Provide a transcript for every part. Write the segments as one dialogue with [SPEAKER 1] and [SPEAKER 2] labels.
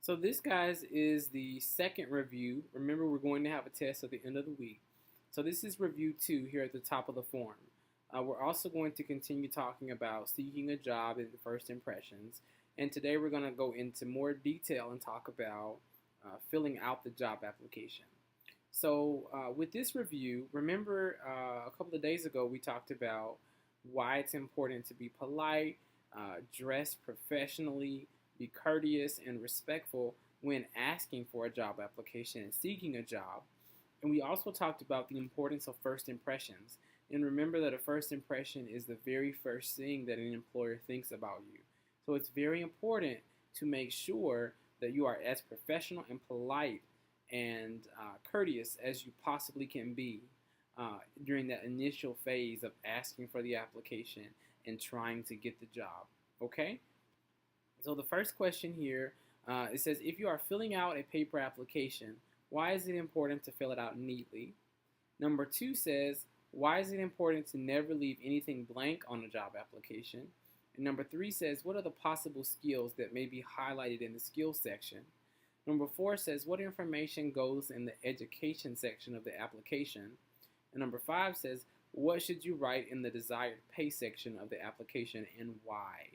[SPEAKER 1] So this, guys, is the second review. Remember, we're going to have a test at the end of the week. So this is review 2 here at the top of the form. We're also going to continue talking about seeking a job and first impressions. And today we're going to go into more detail and talk about filling out the job application. So with this review, remember a couple of days ago we talked about why it's important to be polite, dress professionally, be courteous and respectful when asking for a job application and seeking a job. And we also talked about the importance of first impressions. And remember that a first impression is the very first thing that an employer thinks about you. So it's very important to make sure that you are as professional and polite and courteous as you possibly can be during that initial phase of asking for the application and trying to get the job. Okay? So the first question here, it says, if you are filling out a paper application, why is it important to fill it out neatly? Number 2 says, why is it important to never leave anything blank on a job application? And number 3 says, what are the possible skills that may be highlighted in the skills section? Number 4 says, what information goes in the education section of the application? And number 5 says, what should you write in the desired pay section of the application and why?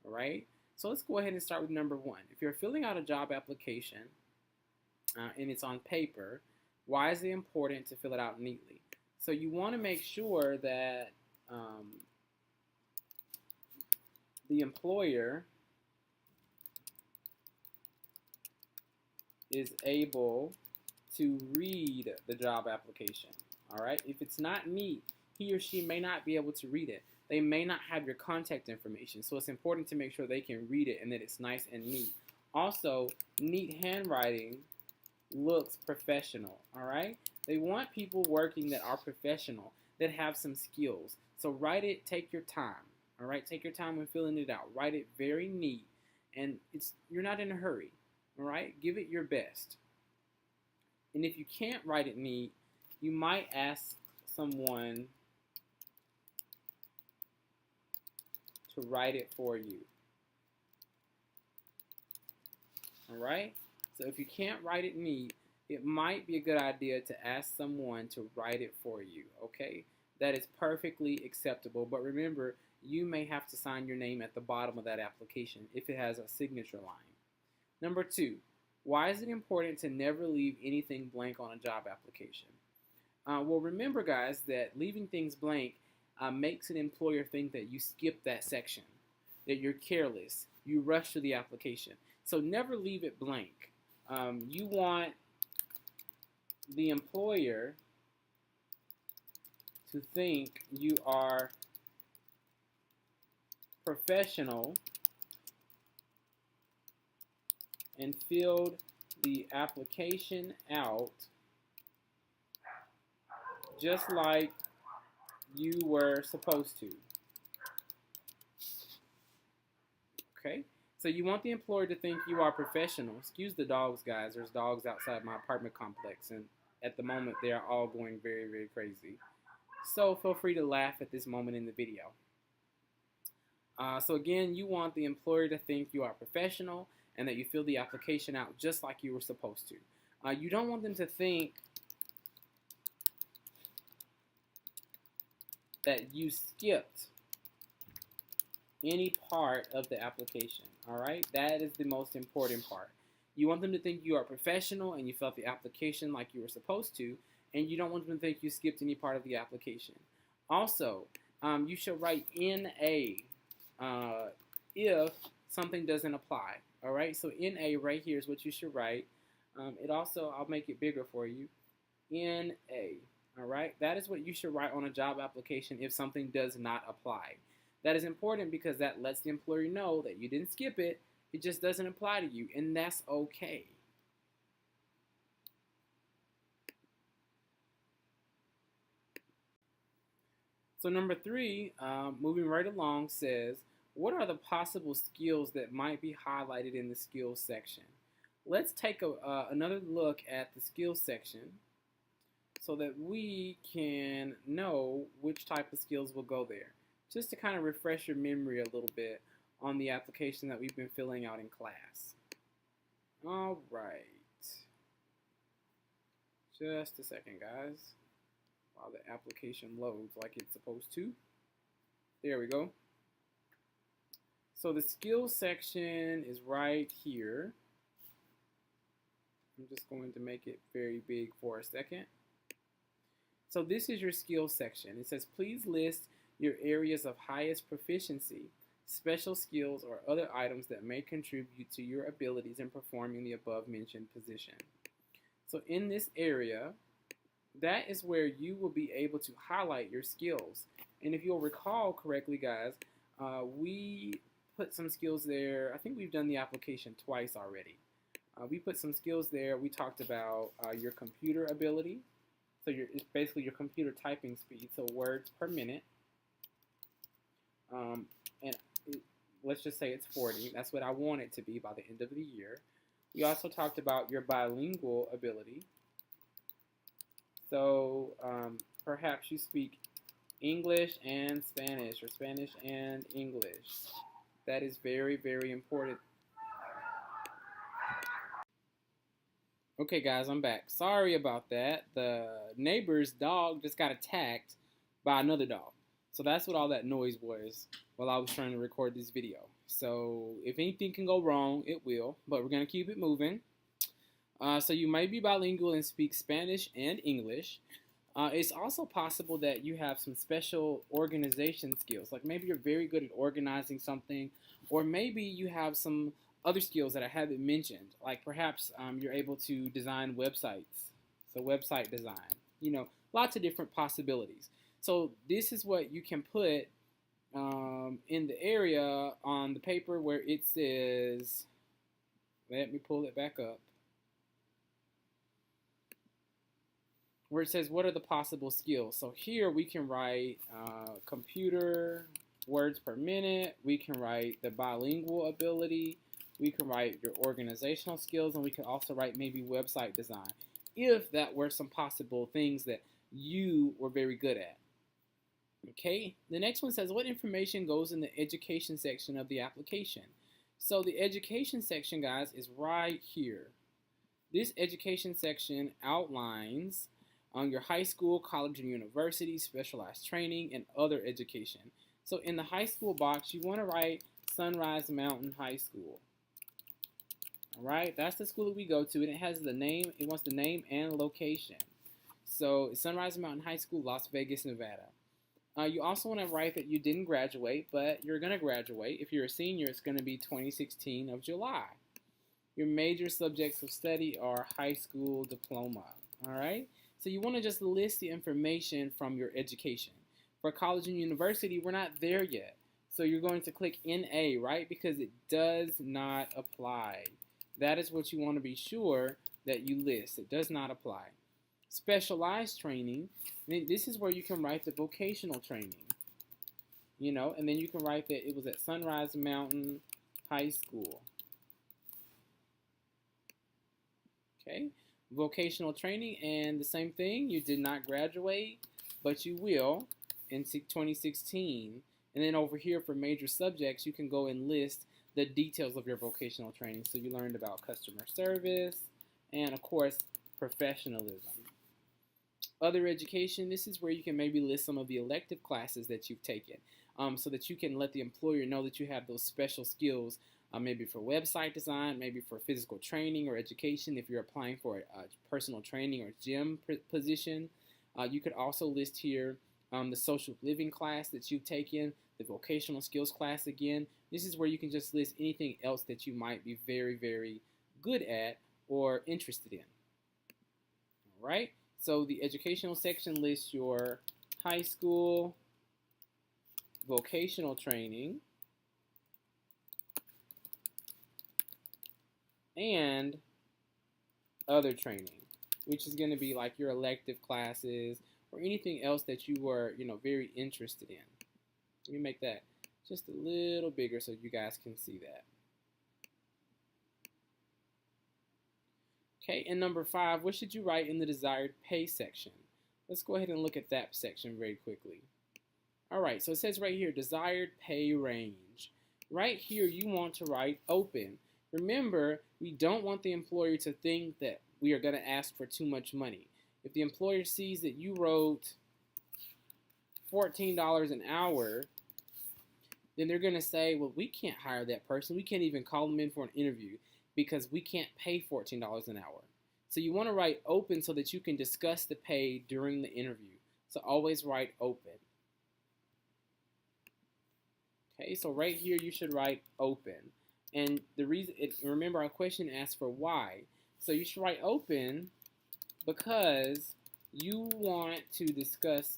[SPEAKER 1] All right? So let's go ahead and start with number 1. If you're filling out a job application and it's on paper, why is it important to fill it out neatly? So you want to make sure that the employer is able to read the job application. All right? If it's not neat, he or she may not be able to read it. They may not have your contact information, so it's important to make sure they can read it and that it's nice and neat. Also, neat handwriting looks professional, all right? They want people working that are professional, that have some skills. So write it, take your time, all right? Take your time when filling it out. Write it very neat, and you're not in a hurry, all right? Give it your best. And if you can't write it neat, you might ask someone to write it for you. Alright? So if you can't write it neat, it might be a good idea to ask someone to write it for you. Okay? That is perfectly acceptable. But remember, you may have to sign your name at the bottom of that application if it has a signature line. Number 2, why is it important to never leave anything blank on a job application? Well, remember, guys, that leaving things blank makes an employer think that you skipped that section, that you're careless, you rush to the application. So never leave it blank. You want the employer to think you are professional and filled the application out just like you were supposed to. Okay? So you want the employer to think you are professional. Excuse the dogs, guys. There's dogs outside my apartment complex, and at the moment they are all going very, very crazy. So feel free to laugh at this moment in the video. So again, you want the employer to think you are professional and that you fill the application out just like you were supposed to. You don't want them to think that you skipped any part of the application. Alright? That is the most important part. You want them to think you are professional and you filled the application like you were supposed to, and you don't want them to think you skipped any part of the application. Also, you should write NA if something doesn't apply. Alright? So NA right here is what you should write. It also, I'll make it bigger for you. NA. Alright? That is what you should write on a job application if something does not apply. That is important because that lets the employer know that you didn't skip it, it just doesn't apply to you, and that's okay. So number 3, moving right along, says, what are the possible skills that might be highlighted in the skills section? Let's take another look at the skills section so that we can know which type of skills will go there. Just to kind of refresh your memory a little bit on the application that we've been filling out in class. All right. Just a second, guys, while the application loads like it's supposed to. There we go. So the skills section is right here. I'm just going to make it very big for a second. So this is your skills section. It says, please list your areas of highest proficiency, special skills, or other items that may contribute to your abilities in performing the above mentioned position. So in this area, that is where you will be able to highlight your skills. And if you'll recall correctly, guys, we put some skills there. I think we've done the application twice already. We put some skills there. We talked about your computer ability. So it's basically your computer typing speed, so words per minute. And let's just say it's 40. That's what I want it to be by the end of the year. We also talked about your bilingual ability. So perhaps you speak English and Spanish, or Spanish and English. That is very, very important. Okay, guys, I'm back. Sorry about that. The neighbor's dog just got attacked by another dog. So that's what all that noise was while I was trying to record this video. So if anything can go wrong, it will, but we're going to keep it moving. So you might be bilingual and speak Spanish and English. It's also possible that you have some special organization skills, like maybe you're very good at organizing something, or maybe you have some other skills that I haven't mentioned, like perhaps you're able to design websites, so website design, lots of different possibilities. So this is what you can put in the area on the paper where it says, let me pull it back up, where it says what are the possible skills. So here we can write computer, words per minute, we can write the bilingual ability, we can write your organizational skills, and we can also write maybe website design, if that were some possible things that you were very good at. Okay, the next one says, what information goes in the education section of the application? So the education section, guys, is right here. This education section outlines your high school, college, and university, specialized training, and other education. So in the high school box, you want to write Sunrise Mountain High School. All right, that's the school that we go to, and it has the name. It wants the name and location. So it's Sunrise Mountain High School, Las Vegas, Nevada. You also want to write that you didn't graduate, but you're going to graduate. If you're a senior, it's going to be 2016 of July. Your major subjects of study are high school diploma. All right, so you want to just list the information from your education. For college and university, we're not there yet. So you're going to click NA, right, because it does not apply. That is what you want to be sure that you list. It does not apply. Specialized training, this is where you can write the vocational training, and then you can write that it was at Sunrise Mountain High School. Okay, vocational training, and the same thing, you did not graduate, but you will in 2016. And then over here for major subjects, you can go and list the details of your vocational training. So you learned about customer service and, of course, professionalism. Other education, this is where you can maybe list some of the elective classes that you've taken, so that you can let the employer know that you have those special skills, maybe for website design, maybe for physical training or education if you're applying for a personal training or gym position. You could also list here the social living class that you've taken, the vocational skills class again. This is where you can just list anything else that you might be very, very good at or interested in. All right, so the educational section lists your high school, vocational training, and other training, which is going to be like your elective classes or anything else that you were, very interested in. Let me make that just a little bigger so you guys can see that. Okay, and number 5, what should you write in the desired pay section? Let's go ahead and look at that section very quickly. All right, so it says right here, desired pay range. Right here, you want to write open. Remember, we don't want the employer to think that we are going to ask for too much money. If the employer sees that you wrote $14 an hour, then they're going to say, well, we can't hire that person. We can't even call them in for an interview because we can't pay $14 an hour. So you want to write open so that you can discuss the pay during the interview. So always write open. Okay, so right here you should write open. And the reason, remember our question asks for why. So you should write open because you want to discuss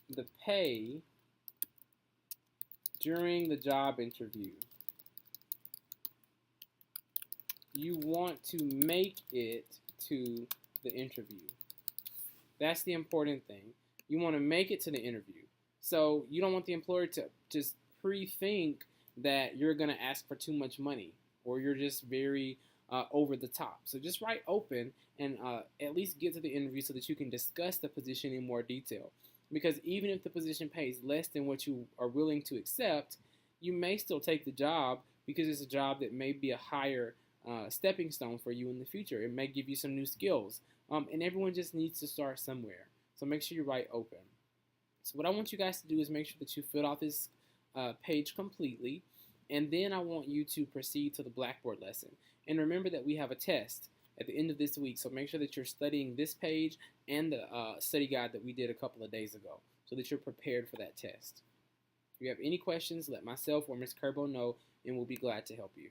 [SPEAKER 1] the pay during the job interview. You want to make it to the interview. That's the important thing. You want to make it to the interview. So you don't want the employer to just pre-think that you're going to ask for too much money or you're just very over the top. So just write open and at least get to the interview so that you can discuss the position in more detail. Because even if the position pays less than what you are willing to accept, you may still take the job because it's a job that may be a higher stepping stone for you in the future. It may give you some new skills. And everyone just needs to start somewhere. So make sure you write open. So what I want you guys to do is make sure that you fill out this page completely. And then I want you to proceed to the Blackboard lesson. And remember that we have a test at the end of this week. So make sure that you're studying this page and the study guide that we did a couple of days ago so that you're prepared for that test. If you have any questions, let myself or Ms. Kerbo know, and we'll be glad to help you.